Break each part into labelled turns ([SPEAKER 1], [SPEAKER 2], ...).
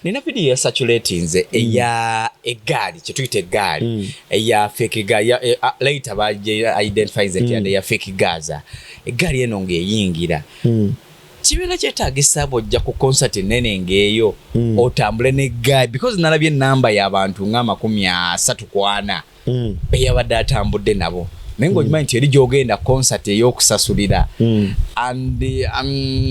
[SPEAKER 1] Nina video ya circulating eya Egaali kyetuyita Egaali eya Fik Gaza later ba identifies that ya Fik Gaza Egaali eno ngeyingira kibeera kyetaagisa bw'ojja ku concert ennene ng'eyo otambule ne Egaali because nalabye enamba y'abantu nga 30-40 beyabadde atambudde nabo naye ng'okimanyi nti eri gy'ogenda concert ey'okusasulira and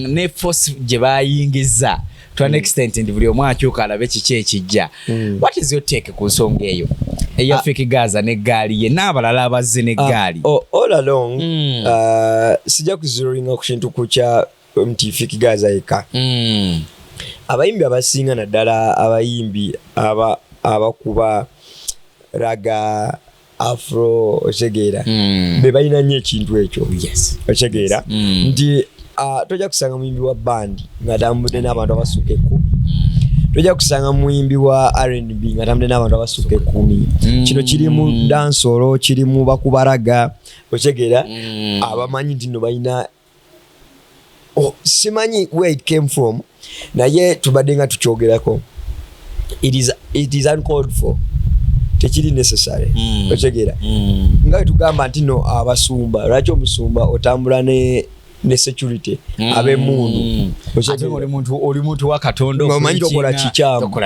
[SPEAKER 1] ne force gye baayingiza to an extent ndi buli omwe akyuka alabe kiki ekijja. What is your take ku nsonga eyo eya Fik Gaza ne Egaali ye n'abalala abazze ne Egaali?
[SPEAKER 2] All along sijja kuzirolinga ku kintu kukya mti Fik Gaza eka abayimbi abasinga naddala abayimbi abakuba raga afro ochegeera be balina nnyo ekintu ekyo ochegeera nti tojja kusanga muyimbi wa bandi nga tambudde n'abantu abasukka 10 tojja kusanga muyimbi wa R&B nga tambudde n'abantu abasukka 10 kino kirimu dansolo kirimu bakubaraga ochegeera abamanyi nti no balina simanyi where it came from naye tubadde nga tukyogerako it is uncalled for tekiri necessary ochegeera nga tugamba nti no abasumba lwaki omusumba otambula ne security abe mundu
[SPEAKER 1] oli muntu wa Katonda
[SPEAKER 2] omanyi tokola kikyamu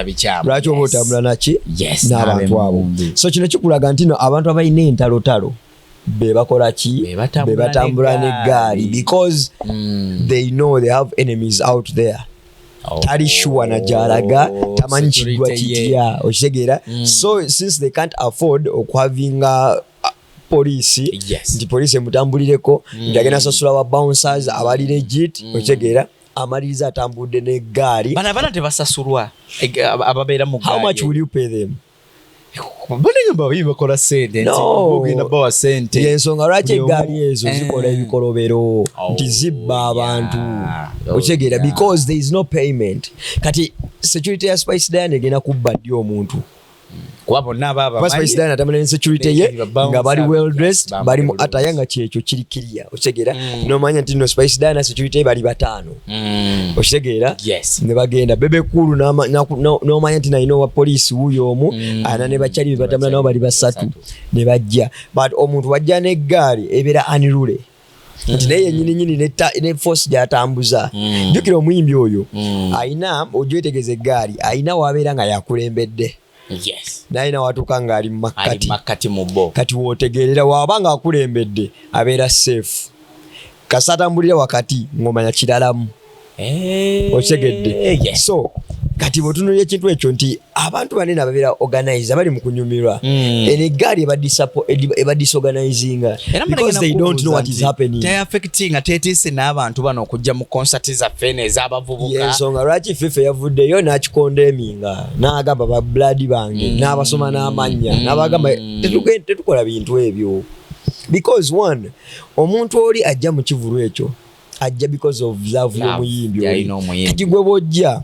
[SPEAKER 2] lwaki oba otambula naki n'abantu abo so kino kikulaga nti no abantu abalina entalotalo be bakola ki be batambula n'Egaali because they know they have enemies out there tali sure na jalaga tamanyi kigwa kitya okitegeera so since they can't afford okuhavinga police nti police emutambulireko ndagenda sasula wa bouncers abali legit okitegeera amaliriza atambudde n'Egaali
[SPEAKER 1] bana tebasasulwa ababeera mu Gaali.
[SPEAKER 2] How much will you pay them?
[SPEAKER 1] Bakola sente ogenda bawa sente
[SPEAKER 2] yensonga lwaki Egaali ezo zikola ebikolobero nti zibba abantu okitegeera because there is no payment kati security ya Spice Diana egenda kubba ddi omuntu
[SPEAKER 1] kuba bonna ababa
[SPEAKER 2] Spice Diana atamala ne security ye nga bali well dressed bali mu attire nga kyekyo kiri clear okitegeera nomanya nti no Spice Diana security bali 5 okitegeera ne bagenda bebe kulu nomanya nti naino wa police huyo omu ana ne bachali batamala nabo bali 3 ne bajja but omuntu wajja n'Egaali ebera anirule nti naye nyini ne force gyatambuza jukira omuyimbi oyo aina ojwetegeze Egaali aina wabeera nga yakulembedde naina watuka nga ali makati
[SPEAKER 1] mubbo
[SPEAKER 2] kati wotegerera wabanga akulembedde abeera safe kasatambulira wakati ngomanya kiralamu otegedde so kati botunulye ekintu ekyo nti abantu banene ababeera organize bali mu kunyumirwa Egaali eba disorganizinga because they don't know what is happening
[SPEAKER 1] they affecting atetise n'abantu bano okujja mu concert za fene z'abavubuka
[SPEAKER 2] yensonga lwaki Feffe yavuddeyo n'akikondeminga n'agamba ba blood bange n'abasoma n'amanya n'abagamba tetukola bintu ebyo because one omuntu oli ajja mu kivulu ekyo ajja because of love y'omuyimbi kati gwe bojja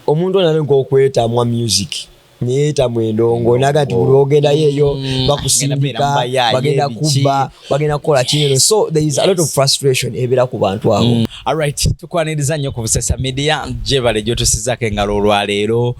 [SPEAKER 2] omuntu onale ng'okwetamwa music niyeta mwendongo naga nti buli ogenda yeyo bakusindika bagenda kubba bagenda kukola kinene so there is a lot of frustration ebera ku bantu abo.
[SPEAKER 1] Alright, tukwaniriza nnyo ku Busesa Media jebale gyotusizaako engalo olwaleero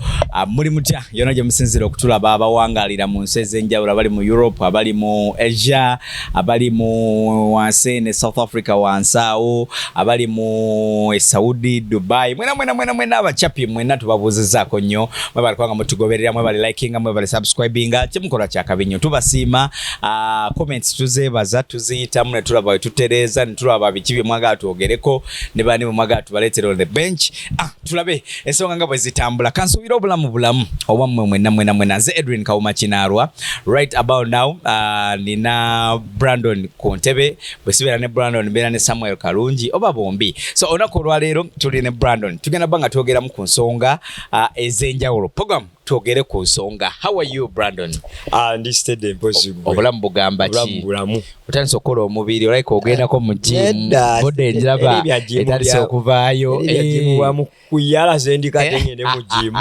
[SPEAKER 1] muli mutya yona gye musinzira okutulaba abawangalira mu nsi ez'enjawulo abali mu Europe abali mu Asia abali mu wansi ne South Africa wansaawo abali mu Saudi Dubai mwena abacapi mwena tubabuuzizaako nnyo mwebali kubanga mutugoberera mwebali likinga mwebali subscribinga kyemukola kyakabi nnyo tubasiima comments tuzeebaza tuziyitamu ne tulaba we tutereeza ne tulaba biki bye mwagala twogereko ne bani mwagala tubaletera on the bench tulabe ensonga nga bwe zitambula kansuubira obulamu bulamu obwammwe mwena nze Edwin Kawuma Kinarwa right about now nina Brandon ku ntebe bwe sibeera ne Brandon mbeera ne Samuel Kalungi oba bombi so olunaku olwaleero tuli ne Brandon tugenda banga twogeramu ku nsonga ez'enjawulo program twogere ku nsonga. How are you Brandon?
[SPEAKER 2] Ndistede impossible.
[SPEAKER 1] Obulamu bugamba ki? Utandise okukola omubiri olayika ogendako mu gym bode enjiraba etandise okuvaayo
[SPEAKER 2] mu kuyala zendika tengene mu gym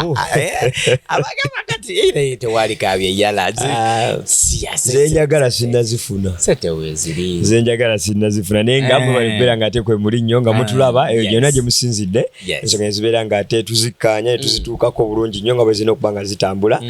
[SPEAKER 1] abagamba kati kati ile tewali kabye yala
[SPEAKER 2] ze njagala sinazifuna
[SPEAKER 1] sete weziri
[SPEAKER 2] ze njagala sinazifuna nenga abo balibera ngate kwe muri nyonga mutulaba eyo jona je musinzidde ensonga zibera ngate tuzikanya tuzituukako bulungi nyonga bwe zino kubanga zitambula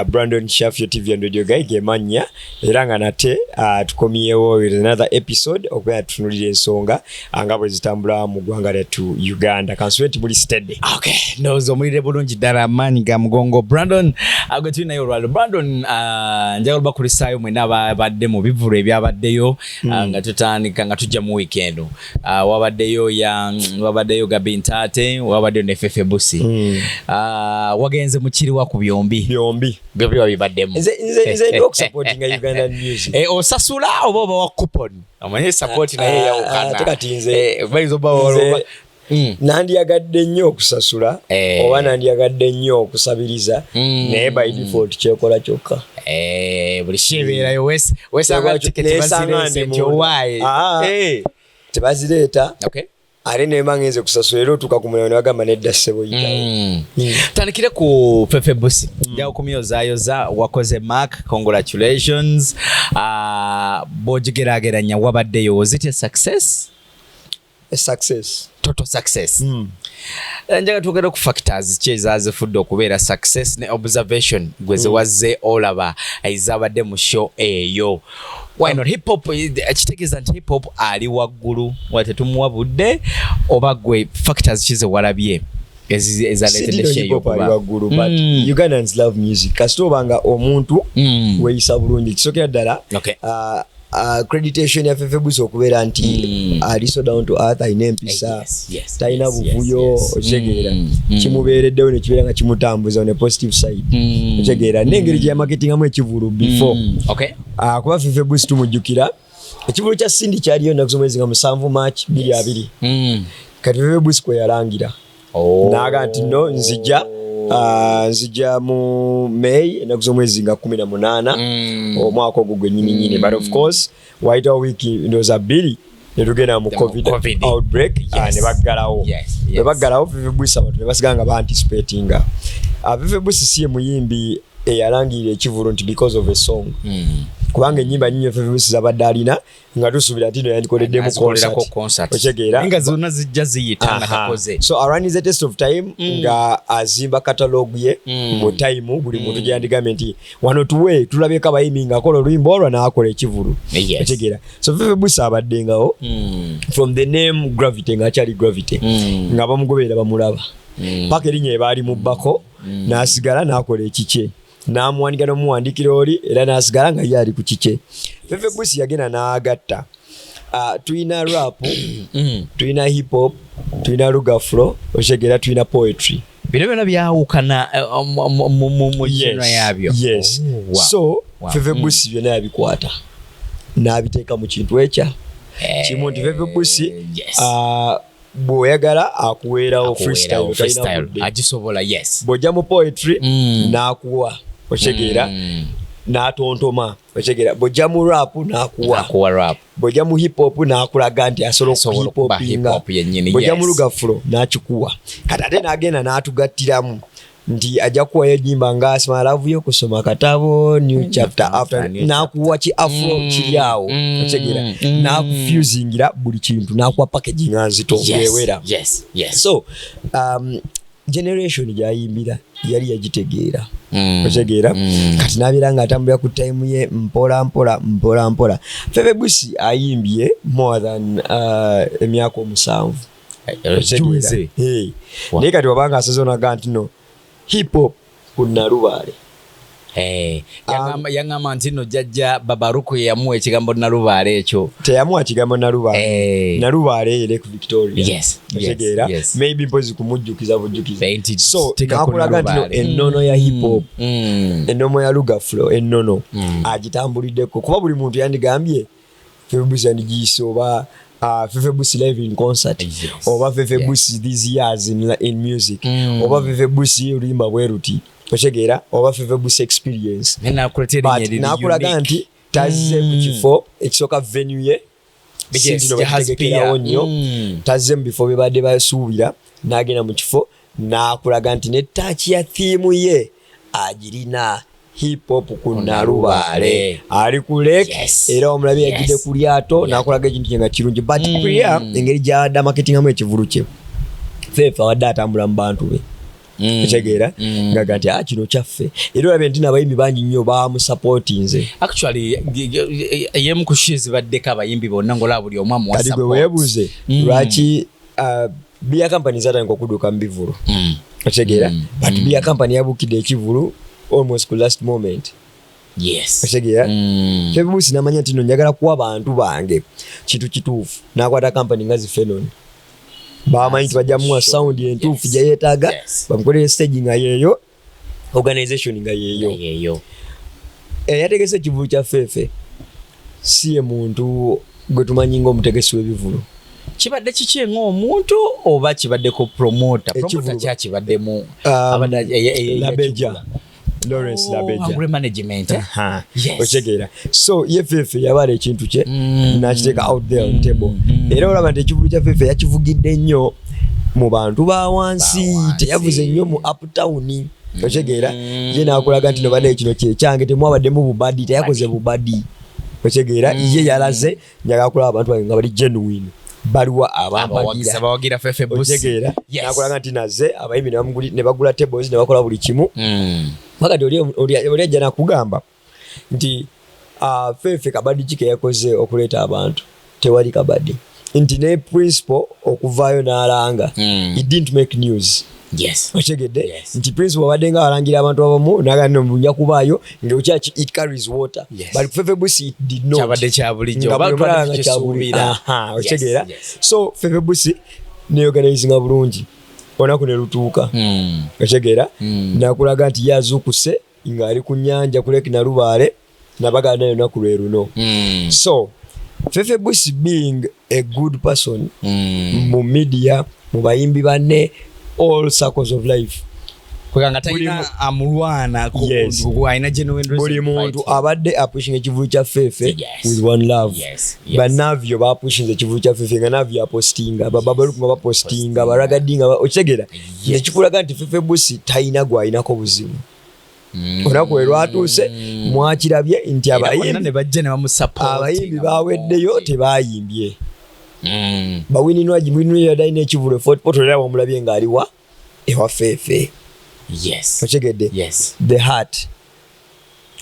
[SPEAKER 2] Brandon Shafio TV and Radio Guy gemanya era nga nate tukomyewo with another episode okuba tunulira ensonga angabwe zitambula mu gwanga letu Uganda kansweti buli steady.
[SPEAKER 1] Okay, nozo mulire bulungi dara mani ga mugongo Brandon agotuna yo lwalo Brandon njagala bakurisayo mwe nabadde mu bivuru ebyabaddeyo nga tutandika nga tujja mu weekend wabaddeyo Gabintate wabaddeyo ne Feffe Bussi wagenze mu kiri wa ku byombi bibaddemu
[SPEAKER 2] nze supporting Ugandan music
[SPEAKER 1] osasula oba wa coupon amanye support na yeye yakukana
[SPEAKER 2] tekati nze
[SPEAKER 1] baizo bawo
[SPEAKER 2] nandiyagadde nnyo okusasula oba nandiyagadde nnyo okusabiriza naye by default kyekola kyokka
[SPEAKER 1] buli kibeerayo wesanga tiketi
[SPEAKER 2] tebazireeta ate nema ngenze kusasula era otuuka ku mulimu ne bagamba nedda ssebo yitawo
[SPEAKER 1] tandikire ku Feffe Bussi njawo kumyozayoza wakoze mark congratulations bw'ogigeraageranya wabaddeyo was it a success?
[SPEAKER 2] A success.
[SPEAKER 1] Total success. Njaga tugere ku factors kyezazifudde okubeera success ne observation gweze wazze olaba aizabadde mu show eyo. Why not hip hop? Ekitegeeza nti hip hop ali waggulu watetumuwabudde oba gwe factors kize walabye ezaleetedde show okuba
[SPEAKER 2] waggulu but Ugandans love music kasita obanga omuntu weeyisa bulungi kisokera ddala accreditation ya Feffe Bussi okubeera nti ali so down to earth ayina empisa talina buvuyo otegeera kimubeereddewo ne kibeera nga kimutambuza on a positive side otegeera n'engeri gye yamaketingamu ekivulu before kuba Feffe Bussi tumujjukira ekivulu kya Sindi kyaliyo ennaku z'omwezi nga 7 March 2020 kati Feffe Bussi kwe yalangira n'aga nti no nzija mu May ennaku z'omwezi nga 18 omwaka ogwo gwennyini but of course White Week ndowooza 2 ne tugenda mu COVID outbreak ne baggalawo ne baggalawo Feffe Bussi abantu ne basigala nga ba-anticipatinga Feffe Bussi si ye muyimbi eyalangirira ekivulu nti because of a song kubanga ennyimba nnyingi Feffe Bussi zabadde alina nga tusuubira nti no yandikoleddemu concert otegeera
[SPEAKER 1] nga zonna zijja ziyita nga takoze
[SPEAKER 2] so around is a test of time nga azimba catalogue ye mu time buli muntu gye yandigambye nti wano tuwe tulabyeko abayimbi ng'akola oluyimba olwo n'akola ekivulu otegeera so Feffe Bussi abaddengawo from the name Gravity ng'akyali Gravity nga bamugoberera bamulaba paka erinnya ebaali mu bbako n'asigala n'akola ekikye n'amuwandika n'omuwandikira oli era n'asigala nga ye ali ku kikye Feffe Bussi yagenda n'agatta tuyina rap tuyina hip hop tuyina ruga flow otegeera tuyina poetry
[SPEAKER 1] bino byonna byawukana mu jeno yabyo
[SPEAKER 2] so Feffe Bussi byonna yabikwata n'abiteeka mu kintu ekya kimu nti Feffe Bussi bw'oyagala akuweerawo freestyle
[SPEAKER 1] agisobola
[SPEAKER 2] bw'ojja mu poetry n'akuwa otegeera n'atontoma otegeera bw'ojja mu rap n'akuwa bw'ojja mu hip hop n'akulaga nti asobola hip hopinga bw'ojja mu luga flow n'akikuwa kati ate n'agenda n'atugattiramu nti ajja kuwayo ennyimba nga Smile kusoma katabo new chapter after n'akuwa ki afro kiri awo otegeera n'akufusingira buli kintu n'akuwa packaging nzito ng'ewera so generation gyayimbira yali yagitegeera otegeera kati n'abeera ng'atambulira ku time ye mpola mpola Feffe Bussi ayimbye more than emyaka 7 naye kati wabanga asaze onaga nti no hip hop kunnalubaale
[SPEAKER 1] yaŋŋamba nti no jjajja babaruku yamuwa ekigambo nalubaale ekyo
[SPEAKER 2] teyamuwa kigambo nalubaale ere ku Victoria otegeera maybe mpozi kumujjukiza bujjukiza so nakulaga nti no ennono ya hip hop ennono ya luga flow ennono agitambuliddeko kuba buli muntu yandigambye Feffe Bussi yandigiyise oba Feffe Bussi live in concert oba Feffe Bussi these years in music oba Feffe Bussi oluyimba bweruti otegeera oba Feffe Bussi experience nakulaga nti tazze mu kifo ekisooka venue ye bikitegekerawo nnyo tazze mu bifo bye badde basuubira n'agenda mu kifo nakulaga nti ne taaki ya theme ye agirina hip hop kunalubaale ali ku lake era omulabi yagide ku lyato nakolaga ekintu kyenga kirungi but priya engeri gyada marketingamu ekivulu kye Feffe awadde atambula mu bantu be kitegeera ngaga nti kino kyaffe era olabe nti n'abayimbi bangi nnyo bamusupportinze
[SPEAKER 1] actually yemu kushizi baddeko abayimbi bonna ngola buli omu amuwa support
[SPEAKER 2] kati gwe weebuuze lwaki beer company zatandika okuduka mu bivulu kitegeera but beer company yabukidde ekivulu almost ku last moment kitegeera Feffe Bussi namanya nti no njagala kuwa abantu bange kintu kituufu n'akwata company nga zifenon bamanyi nti bajjamuwa sound entuufu gye yeetaaga bamukolere stage nga yeeyo organization nga yeeyo yategese ekivulu kya Feffe si ye muntu gwe tumanyi ng'omutegesi w'ebivulu
[SPEAKER 1] kibadde kiki ng'omuntu oba kibadde ko promoter kyakibaddemu
[SPEAKER 2] Labeja Lawrence Labeja
[SPEAKER 1] management
[SPEAKER 2] okitegera so ye Feffe yabala ekintu kye nakiteeka out there on table era olaba nti ekivulu kya Feffe yakivugidde nnyo mu bantu ba wansi teyavuze nnyo mu uptown okitegera ye n'akulaga nti nobadde kino kyekyange temwabaddemu bubadi teyakoze bubadi okitegera ye yalaze njagala kulaba abantu bange nga bali genuine baliwa
[SPEAKER 1] abawagira Feffe Bussi
[SPEAKER 2] nakulaga nti naze abayimbi ne bagula tables ne bakola buli kimu wakati oli ajja nakugamba nti Feffe kabadi kike yakoze okuleeta abantu tewali kabadi nti ne principal okuvaayo n'alanga it didn't make news otegedde nti principal abadde nga alangira abantu abamu nagano mbunya kubaayo ndio church it carries water but Feffe Bussi it did not
[SPEAKER 1] kyabadde kya bulijjo abantu kisuubira
[SPEAKER 2] otegera so Feffe Bussi ne organizinga bulungi onako ne lutuuka otegera nakulaga nti yazukuse nga ali ku nnyanja kuleki na lubaale nabaga nayo naku lwe luno so Feffe Bussi being a good person mu media mu bayimbi banne all circles of life
[SPEAKER 1] kweganga tayina amulwana ku aina genuine
[SPEAKER 2] buli muntu abadde apushing ekivulu kya Feffe with one love banavyo bapushing ekivulu kya Feffe nga navyo apostinga babaluku bapostinga baragadinga okitegera nekikulaga nti Feffe Bussi tayina gwayinako buzibu onako erwatuuse mwakirabye nti abayimbi baweddeyo tebayimbye bawininwa jibwinwe yadaine ekivulu 40 potolera bamulabye nga aliwa ewa Feffe otegedde the heart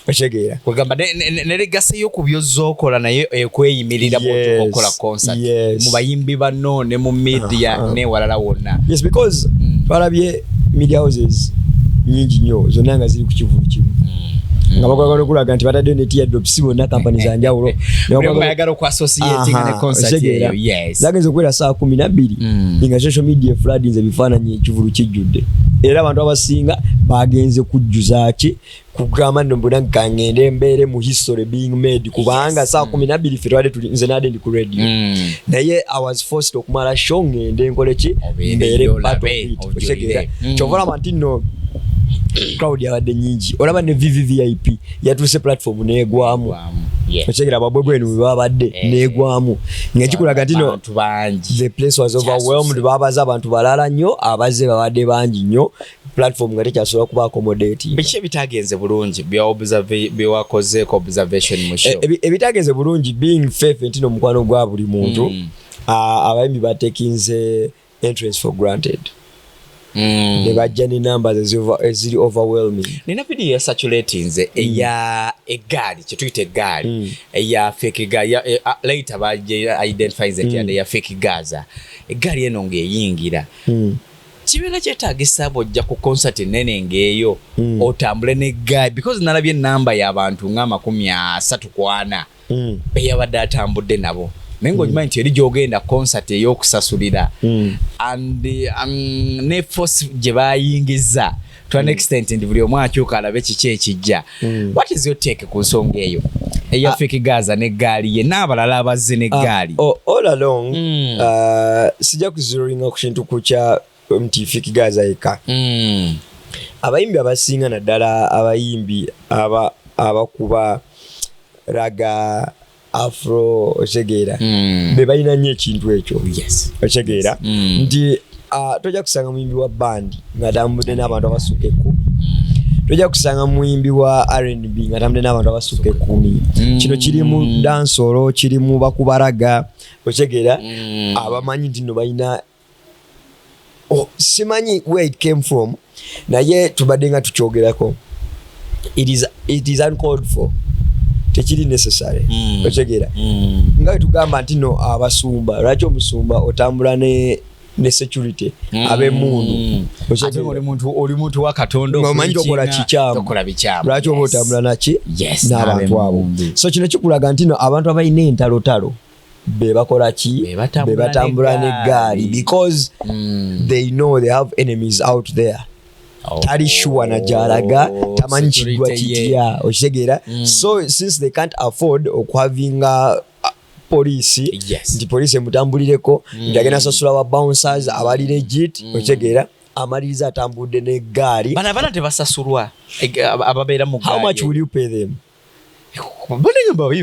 [SPEAKER 2] otegera
[SPEAKER 1] kwegamba ne legacy yo kubyozokola naye ekweyimirira bw'otuka okola concert mu bayimbi bano ne mu media ne walala wonna
[SPEAKER 2] because balabye media houses nyingi nnyo zonna nga ziri ku kivulu kimu nga bakwagala okulaga nti batadde ne tia drops bonna company za njawulo
[SPEAKER 1] bayagala ku associating ne concert eyo
[SPEAKER 2] zagenze okwera saa 12 nga social media flooding ebifaananyi ekivulu kijjudde era abantu abasinga bagenze kujjuza ki kugamba ndombona ngangende mbere mu history being made kubanga saa 12 ffe twali tuli nze nade ndi ku radio naye I was forced okumala show ngende nkole ki mbere part of it otegera chovola mantino crowd yabadde nyingi olaba ne VVVIP yatuse platform negwamu otegera ababwebwenu babadde negwamu ngekikulaga ntino the place was overwhelmed babaza abantu balala nnyo abaze babadde bangi nnyo platform nga tekyasobola kuba accommodate
[SPEAKER 1] biki bitagenze bulungi byawakoze observation mu show
[SPEAKER 2] ebitagenze bulungi being Feffe ntino mukwano gwa buli muntu abayimbi batekinze entrance for granted ne bajja ne numbers eziri overwhelming
[SPEAKER 1] nina video ya saturatinze eya Egaali kyetuyita Egaali eya Fik Gaza later baje identify that ya Fik Gaza Egaali eno ngeyingira kibeera kyetaagisa bojja ku concert nene ngeeyo otambule ne guy because nalabye namba y'abantu nga 30 beyabadde atambudde nabo mengo jima nti eri gyogenda concert ey'okusasulira and ne force gye bayingiza to an extent ndi buli omu akyuka alabe kiki ekijja what is your take ku nsonga eyo eya Fik Gaza ne Egaali ye n'abalala abazze ne Egaali
[SPEAKER 2] all along sijja kuzirolinga ku kintu kukya mti Fik Gaza eka abayimbi abasinga naddala abayimbi abakuba raga afro otegera be balina nnyo ekintu ekyo otegera nti tojja kusanga muyimbi wa bandi nga tambudde n'abantu abasukeko tojja kusanga muyimbi wa R&B nga tamudde n'abantu abasukka 10. Kino kirimu dansolo, kirimu bakubaraga, okyegera abamanyi nti no balina simanyi where it came from, naye tubadde nga tukyogerako. It is uncalled for. Tekiri necessary. Okyegera nga tugamba nti no abasumba, lwaki omusumba otambula ne security abemundu
[SPEAKER 1] oli muntu wa Katonda
[SPEAKER 2] omanyi tokola kikyamu, lwaki oba otambula naki n'abantu abo. So kino kikulaga nti no abantu abalina entalotalo be bakola ki, be batambula n'eggaali because they know they have enemies out there. Tali sure na jalaga tamanyi kigwa kitya, okitegeera. So since they can't afford okwavinga police, nti police mutambulireko, ndagenda sasula wa bouncers abali legit, okitegeera, amaliriza atambudde n'eggaali.
[SPEAKER 1] Bana tebasasulwa ababeera mu gaali.
[SPEAKER 2] How much will you pay them?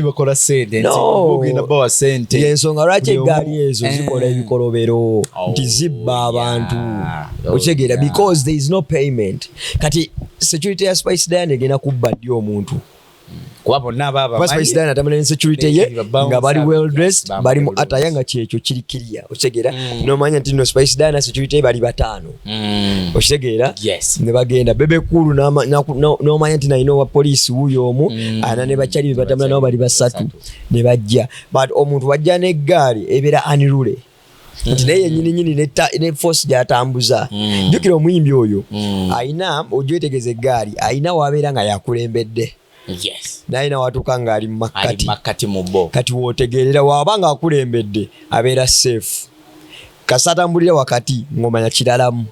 [SPEAKER 1] Bakola sente ogenda bawa sente.
[SPEAKER 2] Yensonga lwaki eggaali ezo zikola ebikolobero nti zibba abantu, okitegeera, because there is no payment. Kati security ya Spice Diana egenda kubba ddi omuntu. Spice Diana atamala security ye nga bali well dressed, bali mu attire nga kyekyo kiri clear, okitegeera. N'omanya nti no Spice Diana security bali batano, okitegeera. Ne bagenda bebe kulu n'omanya nti naino wa police wuyo omu ana ne bakyali batambula nabo bali basatu ne bajja, but omuntu wajja n'eggaali ebeera unruly nti naye nyini ne force gyatambuza. Jjukira omuyimbi oyo ayina ojwetegeza eggaali ayina wabeera nga yakulembedde. Naina watuka nga ali makati
[SPEAKER 1] mubo.
[SPEAKER 2] Kati wotegerera wabanga akulembedde abeera safe. Kasatambulira wakati ngomanya kiralamu.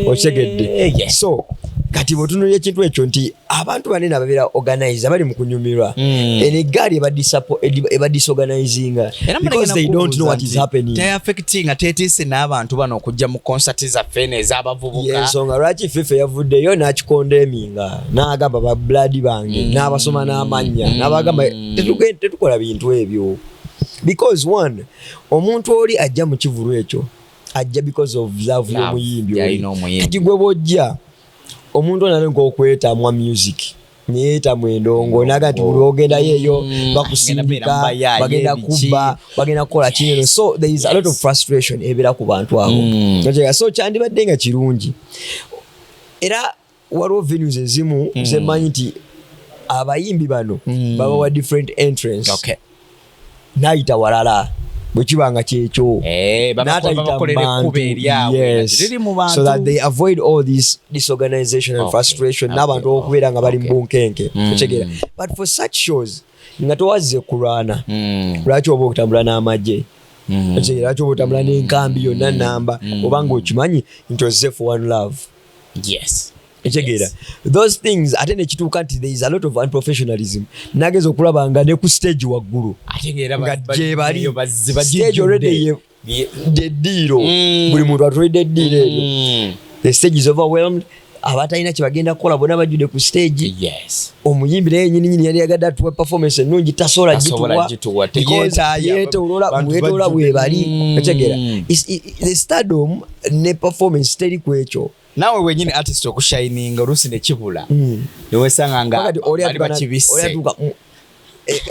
[SPEAKER 2] Otegedde. So kati botunulye ekintu ekyo nti abantu banene ababeera organize bali mu kunyumirwa. Eggaali eba disorganizinga because they don't know what is happening.
[SPEAKER 1] They affecting atetise n'abantu bano okujja mu concert za fene ez'abavubuka.
[SPEAKER 2] Yensonga lwaki Feffe yavuddeyo n'akikondeminga n'agamba ba blood bange n'abasoma n'amanya n'abagamba tetukola bintu ebyo. Because one, omuntu oli ajja mu kivulu ekyo ajja because of love y'omuyimbi oli. Kati gwe bojja omuntu onale nk'okwetamwa music neyetamwa endongo naga nti buli ogenda yeeyo bakusimbika bagenda kubba bagenda kukola kineno. So there is a lot of frustration ebeera ku bantu abo. So kyandibadde nga kirungi era waliwo venues ezimu zemanyi nti abayimbi bano babawa different entrance nayita walala bwekibanga kyekyo so that they avoid all this disorganization and frustration n'abantu okubeera nga bali mbunkenke. But for such shows nga towazze kulwana, lwaki oba okutambula n'amagye, lwaki oba otambula n'enkambi yonna namba obanga okimanyi nti ozze for one love. Ekyegeera those things ate nekituuka nti there is a lot of unprofessionalism. Nageza okulaba nga ne ku stage waggulu nga gye bali stage already deddiiro buli muntu atulidde eddiiro eryo. The stage is overwhelmed. Abatalina kye bagenda kukola bonna bajjudde ku stage. Omuyimbi naye nyini yali yagadde atuwe performance ennungi tasobola gituwa yeetoola bwe bali. Ekyegeera the stardom ne performance teri ku ekyo.
[SPEAKER 1] Nawe wenyini artist okushining olusi ne kibula niwesanga nga ali bakibise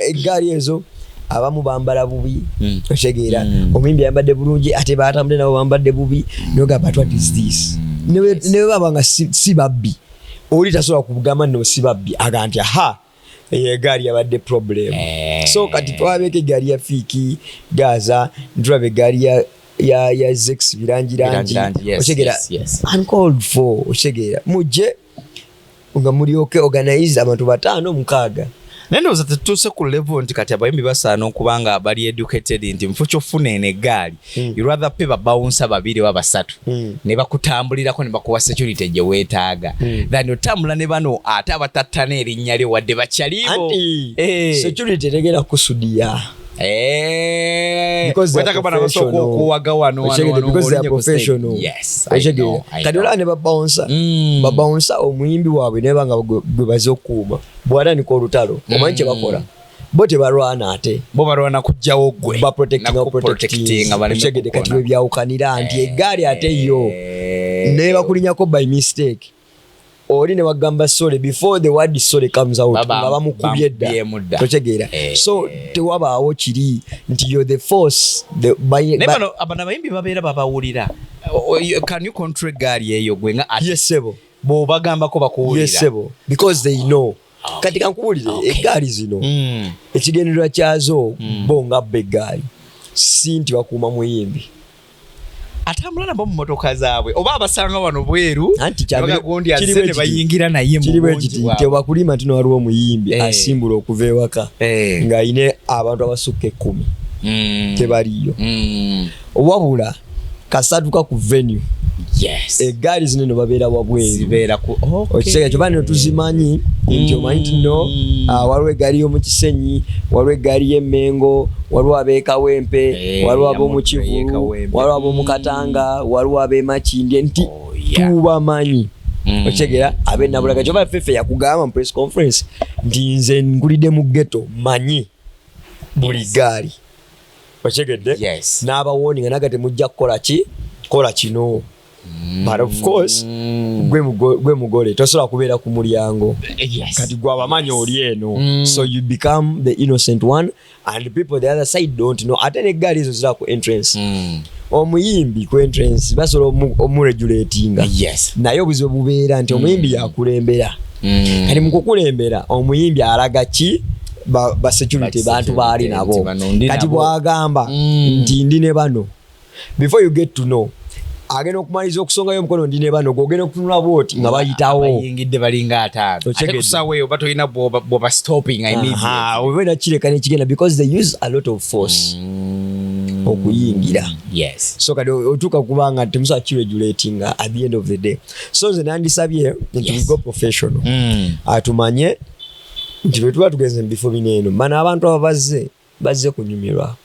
[SPEAKER 2] eggaali ezo abamu bambala bubi, okitegeera. Omuyimbi yambadde bulungi ate batambudde nabo bambadde bubi nogamba what is this. Ne baba nga si babbi oli tasobola kugamba nno si babbi aga nti aha eggaali yabadde problem. So kati twabeeko eggaali ya Fik Gaza ntulaba eggaali ya Zex Bilangilangi, okitegeera uncalled for, okitegeera mujje nga mulyoke organize abantu 5-6.
[SPEAKER 1] Nendoza tetuuse ku level nti kati abayimbi basaana okubanga bali educated nti mufo kyofuna eno eggaali you rather pay babawunsa 2 oba 3 ne bakutambulirako ne bakuwa security gye weetaaga than otambula ne bano ate abatattana erinnya lye wadde bakyalibo
[SPEAKER 2] security tegenda kusudiya.
[SPEAKER 1] Because they are
[SPEAKER 2] professional.
[SPEAKER 1] Yes, I know.
[SPEAKER 2] Kadula ne babawunsa omuyimbi waabwe ne banga gwe bazokuuma bwala ni ko lutalo omanyi kye bakola bo tebalwana ate
[SPEAKER 1] bo balwana kujjawo gwe
[SPEAKER 2] ba protecting abali kati webyawukanira nti eggaali ate yo ne bakulinyako by mistake oli ne bagamba sorry before the word sorry comes out nga bamukubye dda totegeera so tewabaawo kiri nti you're the force
[SPEAKER 1] nebano abana bayimbi babeera babawulira can you control Egaali eyo gwe nga
[SPEAKER 2] yes sebo
[SPEAKER 1] bo bagamba ko bakuwulira
[SPEAKER 2] yes sebo because they know kati kankuwulire Egaali zino ekigendererwa kyazo bo nga Egaali si nti bakuuma muyimbi
[SPEAKER 1] atambula nabo mu motoka zaabwe oba abasanga wano bweru
[SPEAKER 2] bagagondi
[SPEAKER 1] azene bayingira naye mu bonji
[SPEAKER 2] nti obakulima tino waliwo omuyimbi asimbula okuva ewaka ng'ayine abantu abasukka 10 tebaliyo wabula kasatuka ku venue Egaali zino no babeera wabweru okiseera kyo bano tuzimanyi nti omanyi tino waliwo Egaali y'omu Kisenyi waliwo Egaali y'Emmengo waliwo ab'Ekawempe waliwo ab'omu Kivulu waliwo ab'omu Katanga waliwo ab'Emakindye nti tubamanyi okitegeera ab'Ennabulaga kyoba Feffe yakugamba mu press conference nti nze ngulidde mu ghetto manyi buli Egaali okitegedde n'abawoninga naga temujja kola kino but of course gwe mugole tosobola kubeera ku mulyango kati gwe abamanyi oli eno so you become the innocent one and the people the other side don't know ate n'Egaali ezo zira ku entrance omuyimbi ku entrance basobola omuregulatinga naye obuzibu bubeera nti omuyimbi yakulembera kati mu kukulembera omuyimbi alaga ki ba security bantu baali nabo kati bwagamba nti ndi ne bano before you get to know agenda okumaliza okusongayo omukono ndi ne bano ogenda okutunula bwoti nga bayitawo
[SPEAKER 1] bayingidde balinga ataano ate kusaweeyo oba tolina bwoba stopping immediately
[SPEAKER 2] oba nakireka nekigenda because they use a lot of force okuyingira so kati otuuka kubanga temusobola kiregulatinga at the end of the day so nze nandisabye nti we go professional atumanye nti bwe tuba tugenze mu bifo bineeno bano abantu aba bazze kunyumirwa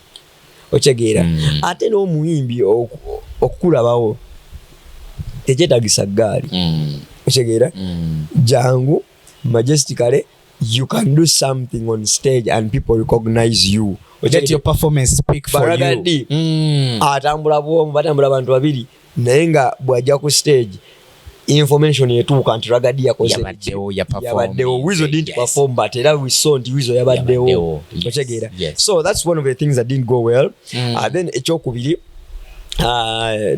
[SPEAKER 2] otegeera ate n'omuyimbi okulabawo tekyetagisa Egaali otegeera jangu majestically you can do something on stage and people recognize you
[SPEAKER 1] let your performance speak for you
[SPEAKER 2] atambula bwomu batambula bantu babiri naye nga bwajja ku stage information etuuka nti Ragadi yabaddewo Wizo didn't perform but era we saw nti Wizo yabaddewo otegeera so that's one of the things that didn't go well then ekyokubiri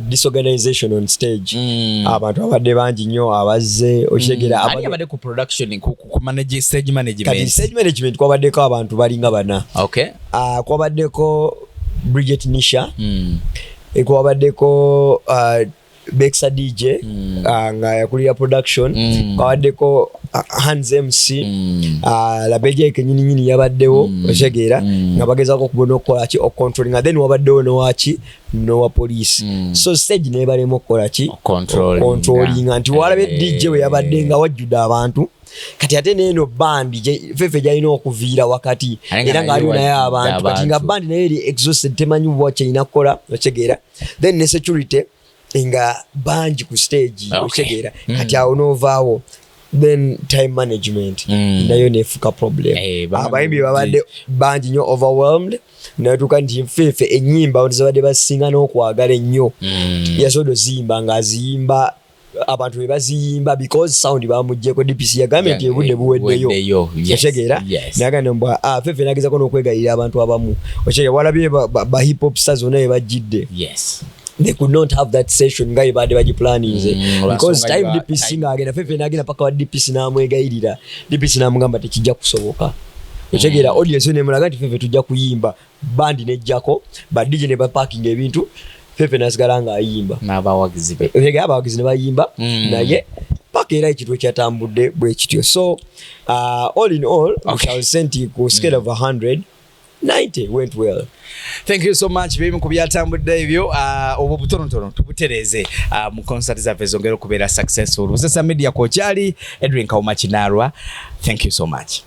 [SPEAKER 2] disorganization on stage abantu abadde bangi nnyo abazze okitegera
[SPEAKER 1] abadde ku production ku manage stage management
[SPEAKER 2] kwabaddeko abantu balinga bana kwabaddeko Bridget Nisha kwabaddeko Bexa DJ nga yakulira production kwabaddeko Hans MC Labeja kenyini yabaddewo otegeera nga bagezaako kubona okukola ki controlling and then wabaddewo nowa police so stage nebalema okukola ki controlling nti walabe DJ we yabadde nga wajjuda abantu kati ate neeno bandi Feffe gyalina okuviira wakati era nga aliwo naye abantu kati nga bandi naye eri exhausted temanyi bwaki alina kukola otegeera then ne security nga bangi ku stage otegeera kati awo novaawo then time management nayo nefuka problem abayimbi babadde bangi nnyo overwhelmed natuuka nti Feffe ennyimba zibadde basinga n'okwagala ennyo yasobola oziyimba ng'aziyimba abantu bebaziyimba because sound bamuggyeko DPC yagambye nti ebudde buweddeyo otegeera nagamba mbwa Feffe nagezako n'okwegayirira abantu abamu otegeera walabye ba hip hop stars zonna bebajjidde they could not have that session nga ibade bagiplanninze because time DPC ngagenda Feffe nagenda paka wa DPC namwegayirira DPC namugamba tekijja kusoboka otegeera audience ne mulaga nti Feffe tujja kuyimba bandi nejjako ba DJ ne ba parking ebintu Feffe nasigala nga ayimba
[SPEAKER 1] n'abawagizi be
[SPEAKER 2] abawagizi ne bayimba naye paka era ekitu ekyatambudde bwe kityo so all in all I shall send ku scale of 100 90 went well.
[SPEAKER 1] Thank you so much bimu kubyatambudde ebyo obwo butonotono tubutereze mu concert za vezongero kubeera successful. Busesa media kochali Edwin Kauma Chinarwa. Thank you so much.